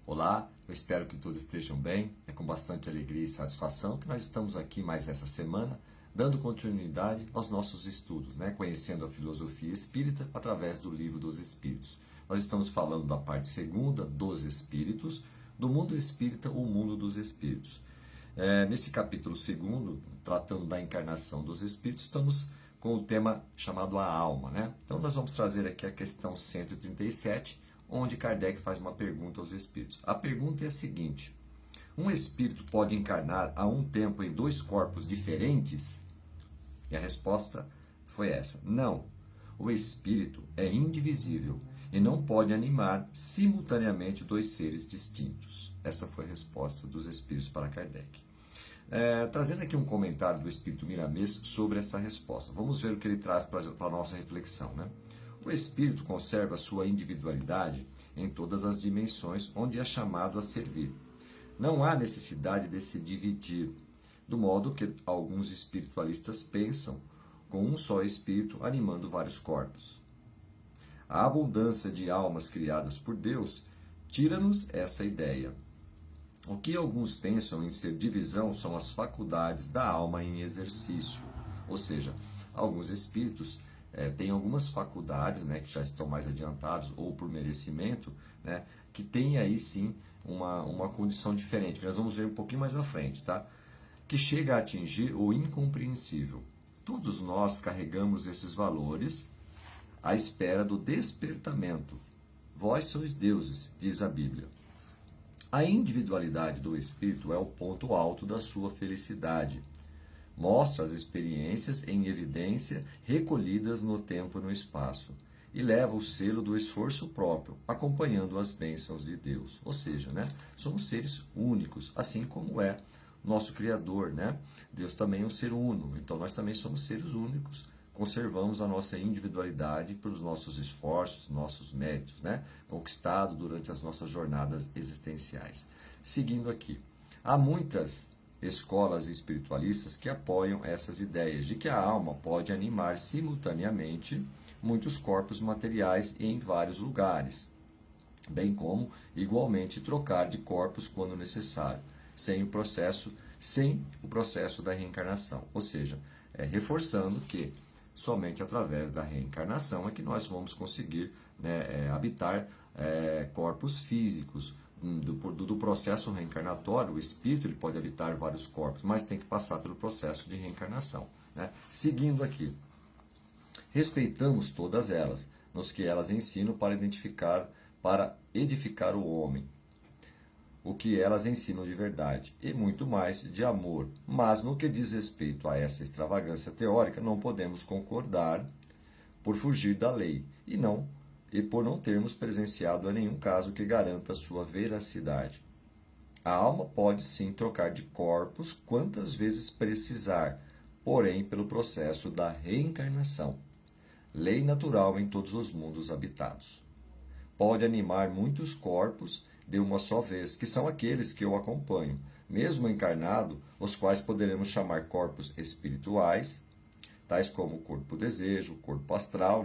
Olá, eu espero que todos estejam bem. É com bastante alegria e satisfação que nós estamos aqui mais essa semana, dando continuidade aos nossos estudos, conhecendo a filosofia espírita através do Livro dos Espíritos. Nós estamos falando da parte segunda dos Espíritos, do mundo espírita, o mundo dos Espíritos. Nesse capítulo segundo, tratando da encarnação dos Espíritos, estamos com o tema chamado a alma. Então nós vamos trazer aqui a questão 137, onde Kardec faz uma pergunta aos espíritos. A pergunta é a seguinte: um espírito pode encarnar a um tempo em dois corpos diferentes? E a resposta foi essa: não. O espírito é indivisível e não pode animar simultaneamente dois seres distintos. Essa foi a resposta dos espíritos para Kardec. Trazendo aqui um comentário do espírito Miramês sobre essa resposta. Vamos ver o que ele traz para a nossa reflexão. O espírito conserva sua individualidade em todas as dimensões onde é chamado a servir. Não há necessidade de se dividir, do modo que alguns espiritualistas pensam, com um só espírito animando vários corpos. A abundância de almas criadas por Deus tira-nos essa ideia. O que alguns pensam em ser divisão são as faculdades da alma em exercício, ou seja, alguns espíritos tem algumas faculdades, que já estão mais adiantados, ou por merecimento, que tem aí sim uma condição diferente, que nós vamos ver um pouquinho mais à frente, que chega a atingir o incompreensível. Todos nós carregamos esses valores à espera do despertamento. Vós sois deuses, diz a Bíblia. A individualidade do espírito é o ponto alto da sua felicidade. Mostra as experiências em evidência recolhidas no tempo e no espaço, e leva o selo do esforço próprio, acompanhando as bênçãos de Deus. Ou seja, somos seres únicos, assim como é nosso Criador. Deus também é um ser único, então nós também somos seres únicos, conservamos a nossa individualidade pelos nossos esforços, nossos méritos, conquistado durante as nossas jornadas existenciais. Seguindo aqui, há muitas escolas espiritualistas que apoiam essas ideias de que a alma pode animar simultaneamente muitos corpos materiais em vários lugares, bem como igualmente trocar de corpos quando necessário, sem o processo da reencarnação. Ou seja, reforçando que somente através da reencarnação é que nós vamos conseguir habitar corpos físicos. Do processo reencarnatório, o espírito ele pode habitar vários corpos, mas tem que passar pelo processo de reencarnação. Seguindo aqui, respeitamos todas elas, nos que elas ensinam para edificar o homem, o que elas ensinam de verdade, e muito mais de amor. Mas no que diz respeito a essa extravagância teórica, não podemos concordar por fugir da lei, e por não termos presenciado a nenhum caso que garanta sua veracidade. A alma pode sim trocar de corpos quantas vezes precisar, porém pelo processo da reencarnação, lei natural em todos os mundos habitados. Pode animar muitos corpos de uma só vez, que são aqueles que eu acompanho, mesmo encarnado, os quais poderemos chamar corpos espirituais, tais como o corpo desejo, o corpo astral,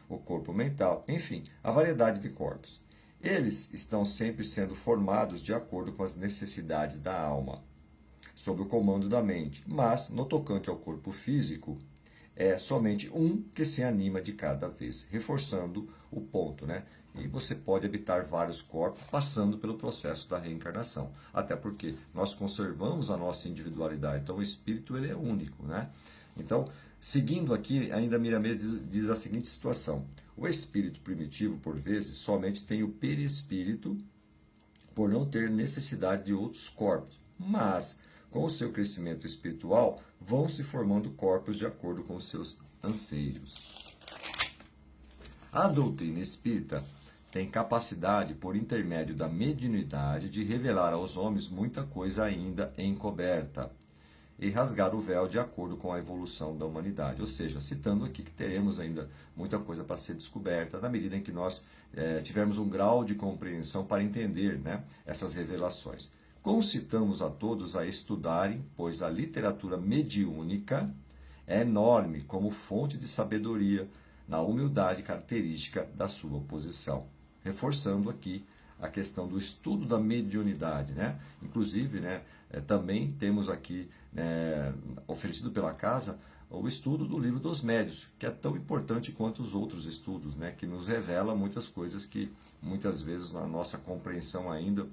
o corpo mental, enfim, a variedade de corpos. Eles estão sempre sendo formados de acordo com as necessidades da alma, sob o comando da mente, mas, no tocante ao corpo físico, é somente um que se anima de cada vez, reforçando o ponto, E você pode habitar vários corpos passando pelo processo da reencarnação, até porque nós conservamos a nossa individualidade, então o espírito ele é único, Então, seguindo aqui, ainda Miramês diz a seguinte situação: o espírito primitivo, por vezes, somente tem o perispírito por não ter necessidade de outros corpos, mas, com o seu crescimento espiritual, vão se formando corpos de acordo com os seus anseios. A doutrina espírita tem capacidade, por intermédio da mediunidade, de revelar aos homens muita coisa ainda encoberta e rasgar o véu de acordo com a evolução da humanidade. Ou seja, citando aqui que teremos ainda muita coisa para ser descoberta na medida em que nós tivermos um grau de compreensão para entender essas revelações. Concitamos a todos a estudarem, pois a literatura mediúnica é enorme como fonte de sabedoria na humildade característica da sua posição. Reforçando aqui a questão do estudo da mediunidade, né? Inclusive, né, também temos aqui, oferecido pela casa, o estudo do livro dos médiuns, que é tão importante quanto os outros estudos, né, que nos revela muitas coisas que muitas vezes a nossa compreensão ainda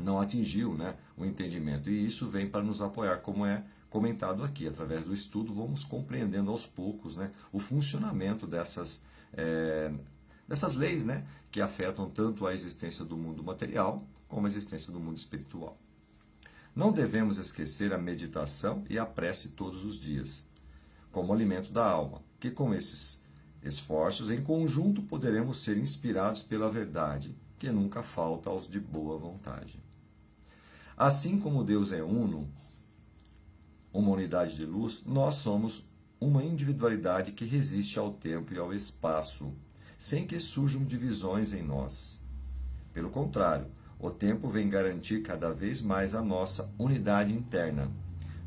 não atingiu, né, o entendimento. E isso vem para nos apoiar, como é comentado aqui. Através do estudo vamos compreendendo aos poucos, né, o funcionamento dessas leis, né, que afetam tanto a existência do mundo material como a existência do mundo espiritual. Não devemos esquecer a meditação e a prece todos os dias, como alimento da alma, que com esses esforços, em conjunto, poderemos ser inspirados pela verdade, que nunca falta aos de boa vontade. Assim como Deus é uno, uma unidade de luz, nós somos uma individualidade que resiste ao tempo e ao espaço, sem que surjam divisões em nós. Pelo contrário, o tempo vem garantir cada vez mais a nossa unidade interna.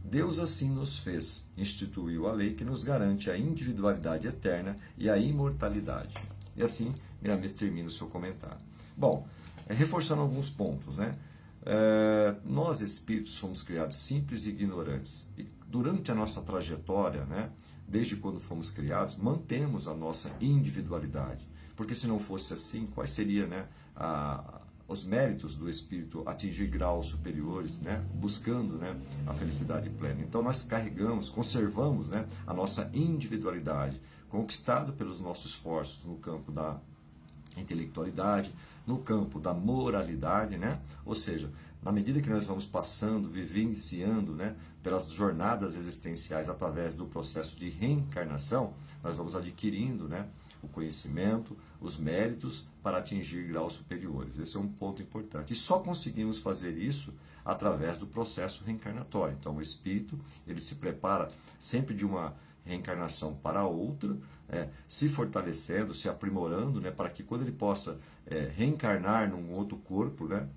Deus assim nos fez, instituiu a lei que nos garante a individualidade eterna e a imortalidade. E assim, Miramês termina o seu comentário. Bom, reforçando alguns pontos, né? Nós espíritos somos criados simples e ignorantes. E durante a nossa trajetória, né, desde quando fomos criados, mantemos a nossa individualidade. Porque se não fosse assim, quais seriam, né, os méritos do espírito atingir graus superiores, né, buscando, né, a felicidade plena? Então nós carregamos, conservamos, né, a nossa individualidade, conquistado pelos nossos esforços no campo da intelectualidade, no campo da moralidade, né? Ou seja, na medida que nós vamos passando, vivenciando, né, pelas jornadas existenciais através do processo de reencarnação, nós vamos adquirindo, né, o conhecimento, os méritos para atingir graus superiores. Esse é um ponto importante. E só conseguimos fazer isso através do processo reencarnatório. Então, o espírito, ele se prepara sempre de uma reencarnação para outra, se fortalecendo, se aprimorando, né, para que quando ele possa reencarnar num outro corpo, né,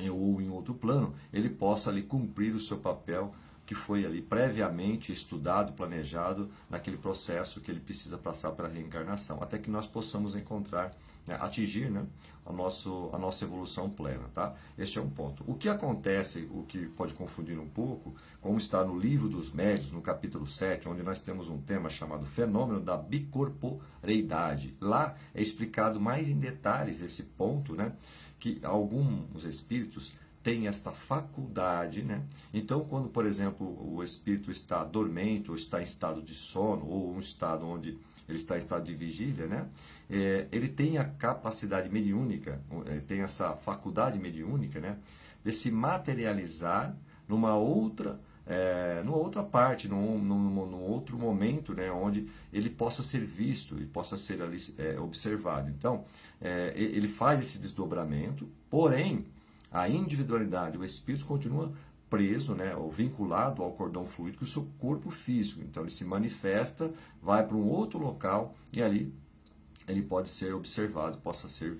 ou em outro plano, ele possa ali cumprir o seu papel que foi ali previamente estudado, planejado naquele processo que ele precisa passar pela reencarnação, até que nós possamos encontrar, né, atingir, né, a nossa evolução plena, tá? Este é um ponto. O que acontece, o que pode confundir um pouco, como está no Livro dos Médiuns, no capítulo 7, onde nós temos um tema chamado Fenômeno da Bicorporeidade. Lá é explicado mais em detalhes esse ponto, né, que alguns espíritos têm esta faculdade, né? Então, quando, por exemplo, o espírito está dormente, ou está em estado de sono, ou um estado onde ele está em estado de vigília, né? Ele tem a capacidade mediúnica, tem essa faculdade mediúnica, né, de se materializar numa outra parte, num outro momento, né, onde ele possa ser visto e possa ser ali, observado. Então, ele faz esse desdobramento, porém, a individualidade, o espírito continua preso, né, ou vinculado ao cordão fluídico, o seu corpo físico. Então, ele se manifesta, vai para um outro local e ali ele pode ser observado,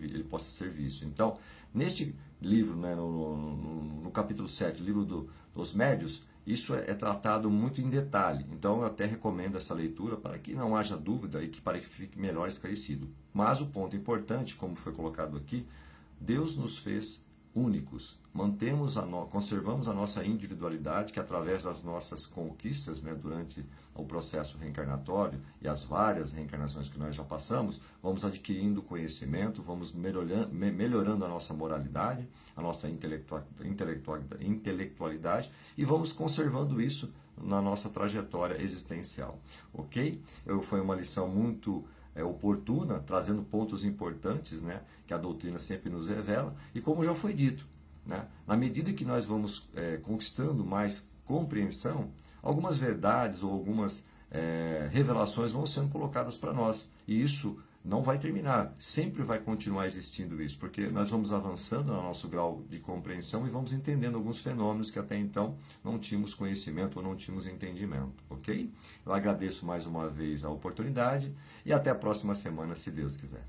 ele possa ser visto. Então, neste livro, né, no capítulo 7, livro dos médiuns, isso é tratado muito em detalhe. Então, eu até recomendo essa leitura para que não haja dúvida e para que fique melhor esclarecido. Mas o ponto importante, como foi colocado aqui, Deus nos fez únicos. Conservamos a nossa individualidade, que através das nossas conquistas, né, durante o processo reencarnatório e as várias reencarnações que nós já passamos, vamos adquirindo conhecimento, vamos melhorando a nossa moralidade, a nossa intelectualidade e vamos conservando isso na nossa trajetória existencial. Ok? Foi uma lição muito oportuna, trazendo pontos importantes, né, que a doutrina sempre nos revela, e como já foi dito, né, na medida que nós vamos conquistando mais compreensão, algumas verdades ou algumas revelações vão sendo colocadas para nós, e isso não vai terminar, sempre vai continuar existindo isso, porque nós vamos avançando no nosso grau de compreensão e vamos entendendo alguns fenômenos que até então não tínhamos conhecimento ou não tínhamos entendimento, ok? Eu agradeço mais uma vez a oportunidade e até a próxima semana, se Deus quiser.